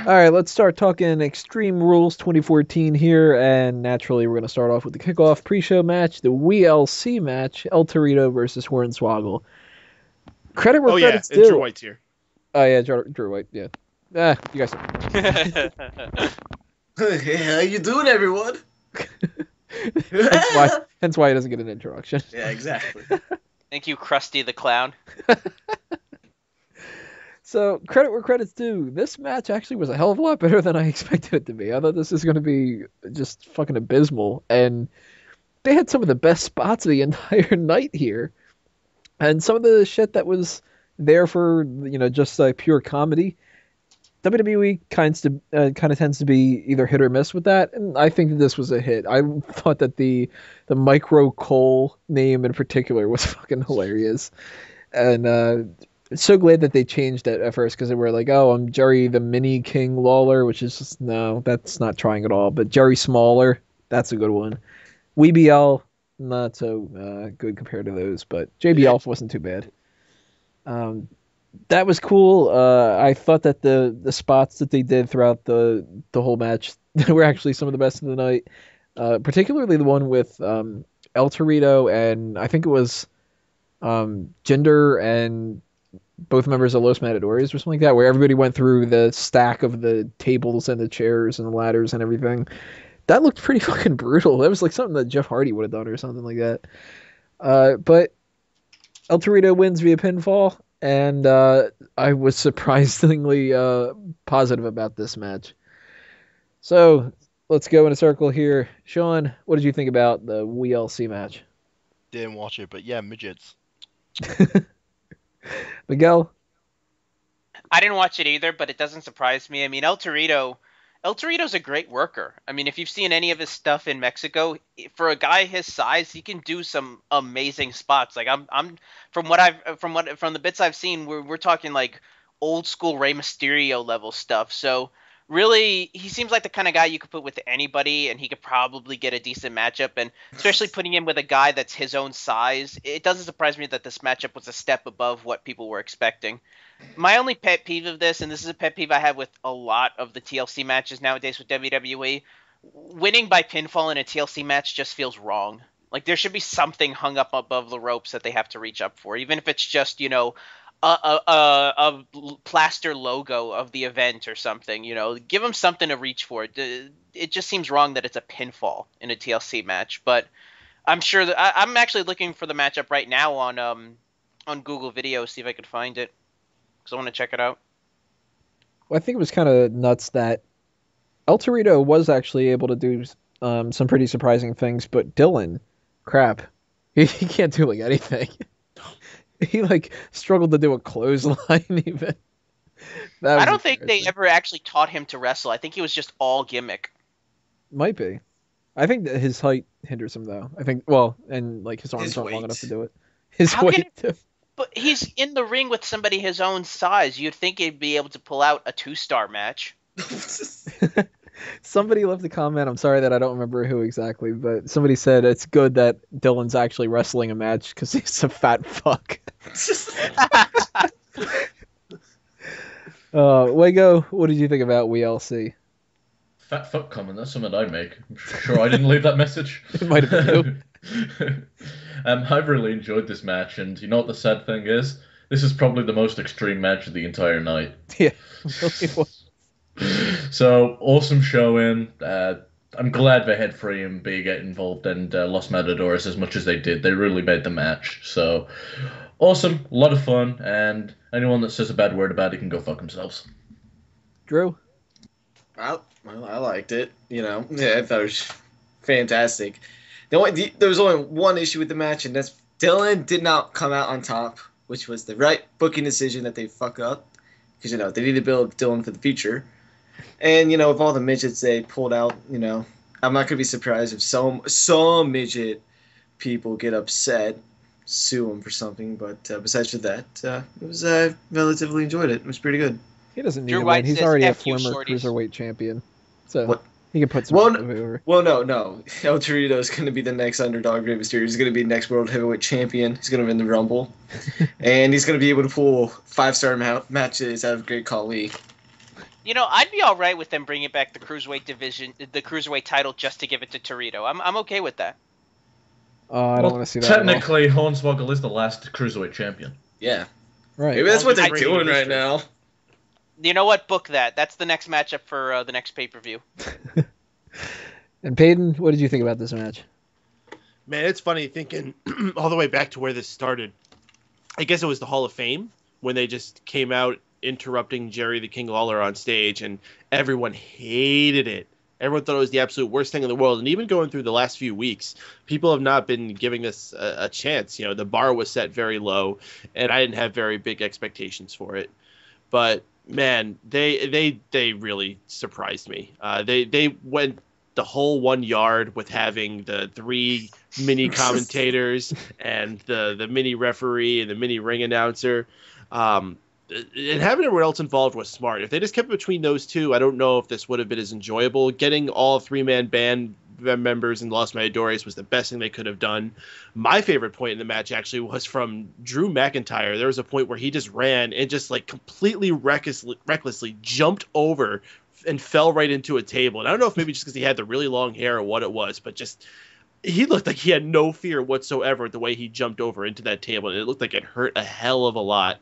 All right, let's start talking Extreme Rules 2014 here, and naturally we're going to start off with the kickoff pre-show match, the WeeLC match, El Torito versus Hornswoggle. Credit where Oh yeah, credit's and Drew due. White's here. Oh yeah, Drew White, yeah. You guys. Hey, how you doing, everyone? hence why he doesn't get an introduction. Yeah, exactly. Thank you, Krusty the Clown. So, credit where credit's due. This match actually was a hell of a lot better than I expected it to be. I thought this was going to be just fucking abysmal. And they had some of the best spots of the entire night here. And some of the shit that was there for, just pure comedy. WWE kind of tends to be either hit or miss with that. And I think that this was a hit. I thought that the Micro Cole name in particular was fucking hilarious. And, so glad that they changed it at first because they were like, oh, I'm Jerry the Mini King Lawler, which is just, no, that's not trying at all. But Jerry Smaller, that's a good one. WeeBL, not so good compared to those, but JBL wasn't too bad. That was cool. I thought that the spots that they did throughout the whole match were actually some of the best of the night, particularly the one with El Torito and I think it was Jinder and both members of Los Matadores or something like that, where everybody went through the stack of the tables and the chairs and the ladders and everything. That looked pretty fucking brutal. That was like something that Jeff Hardy would have done or something like that. But El Torito wins via pinfall, and I was surprisingly positive about this match. So let's go in a circle here. Sean, what did you think about the WeeLC match? Didn't watch it, but yeah, midgets. Miguel? I didn't watch it either, but it doesn't surprise me. I mean, El Torito's a great worker. I mean, if you've seen any of his stuff in Mexico, for a guy his size, he can do some amazing spots. Like I'm from the bits I've seen, we're talking like old school Rey Mysterio level stuff. So really, he seems like the kind of guy you could put with anybody, and he could probably get a decent matchup. And especially putting him with a guy that's his own size, it doesn't surprise me that this matchup was a step above what people were expecting. My only pet peeve of this, and this is a pet peeve I have with a lot of the TLC matches nowadays with WWE, winning by pinfall in a TLC match just feels wrong. Like, there should be something hung up above the ropes that they have to reach up for, even if it's just, a plaster logo of the event or something. Give them something to reach for. It just seems wrong that it's a pinfall in a TLC match. But I'm sure that I'm actually looking for the matchup right now on Google Video, see if I could find it, because I want to check it out. Well, I think it was kind of nuts that El Torito was actually able to do some pretty surprising things, but Dylan, crap, he can't do like anything. He struggled to do a clothesline even. I don't think they ever actually taught him to wrestle. I think he was just all gimmick. Might be. I think that his height hinders him though. I think and his arms aren't long enough to do it. His weight too. But he's in the ring with somebody his own size. You'd think he'd be able to pull out a 2-star match. Somebody left a comment. I'm sorry that I don't remember who exactly, but somebody said it's good that Dylan's actually wrestling a match because he's a fat fuck. Wago, what did you think about WeeLC? Fat fuck comment, that's something I'd make. I'm sure I didn't leave that message. It might have been you. I've really enjoyed this match, and you know what the sad thing is? This is probably the most extreme match of the entire night. Yeah, really was. So, awesome showing. I'm glad they had Free and B get involved and Los Matadores as much as they did. They really made the match. So, awesome, a lot of fun, and anyone that says a bad word about it can go fuck themselves. Drew? Well, I liked it. Yeah, I thought it was fantastic. There was only one issue with the match, and that's Dylan did not come out on top, which was the right booking decision that they fuck up. Because, they need to build Dylan for the future. And, with all the midgets they pulled out, I'm not going to be surprised if some midget people get upset, sue them for something. But besides for that, it was relatively enjoyed it. It was pretty good. He doesn't need Drew to White win. He's says, already a "F you, former shorties." cruiserweight champion. So What? he can put some over. Well, no. El Torito is going to be the next underdog. Rey Mysterio. He's going to be the next World Heavyweight Champion. He's going to win the Rumble. And he's going to be able to pull 5-star matches out of Great Khali. I'd be all right with them bringing back the cruiserweight division, the cruiserweight title, just to give it to Torito. I'm okay with that. I don't want to see that. Technically, Hornswoggle is the last cruiserweight champion. Yeah. Right. Maybe that's what they're Breaking doing right history. now. You know what? Book that. That's the next matchup for the next pay-per-view. And Peyton, what did you think about this match? Man, it's funny thinking all the way back to where this started. I guess it was the Hall of Fame when they just came out interrupting Jerry the King Lawler on stage, and everyone hated it. Everyone thought it was the absolute worst thing in the world. And even going through the last few weeks, people have not been giving this a chance. The bar was set very low, and I didn't have very big expectations for it. But man, they really surprised me. They went the whole 1 yard with having the 3 mini commentators and the mini referee and the mini ring announcer. And having everyone else involved was smart. If they just kept it between those two, I don't know if this would have been as enjoyable. Getting all 3-man band members and Los Matadores was the best thing they could have done. My favorite point in the match actually was from Drew McIntyre. There was a point where he just ran and just like completely recklessly jumped over and fell right into a table. And I don't know if maybe just because he had the really long hair or what it was, but just he looked like he had no fear whatsoever at the way he jumped over into that table. And it looked like it hurt a hell of a lot.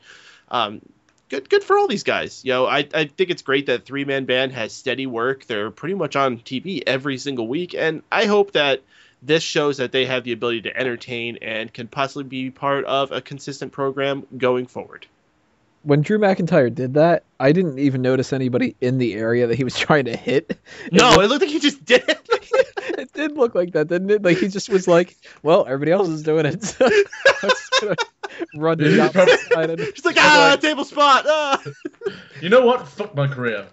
Good for all these guys. I think it's great that 3-man band has steady work. They're pretty much on TV every single week, and I hope that this shows that they have the ability to entertain and can possibly be part of a consistent program going forward. When Drew McIntyre did that, I didn't even notice anybody in the area that he was trying to hit. No, it looked like he just did it. It did look like that, didn't it? Like he just was like, well, everybody else is doing it. So I'm just gonna run to the opposite side. And He's like, table spot. Ah. You know what? Fuck my career.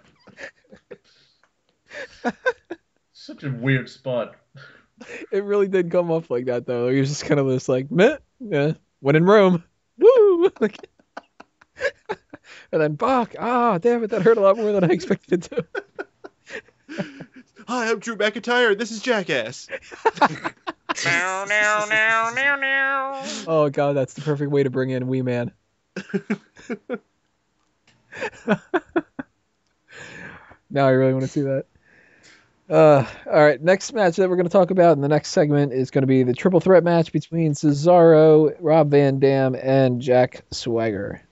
Such a weird spot. It really did come off like that, though. He was just kind of just like, meh, yeah, when in Rome, woo! Like, and then Bach, damn it, that hurt a lot more than I expected it to. Hi, I'm Drew McIntyre. This is Jackass. Oh god, that's the perfect way to bring in Wee Man. Now I really want to see that. All right, next match that we're going to talk about in the next segment is going to be the triple threat match between Cesaro, Rob Van Dam, and Jack Swagger.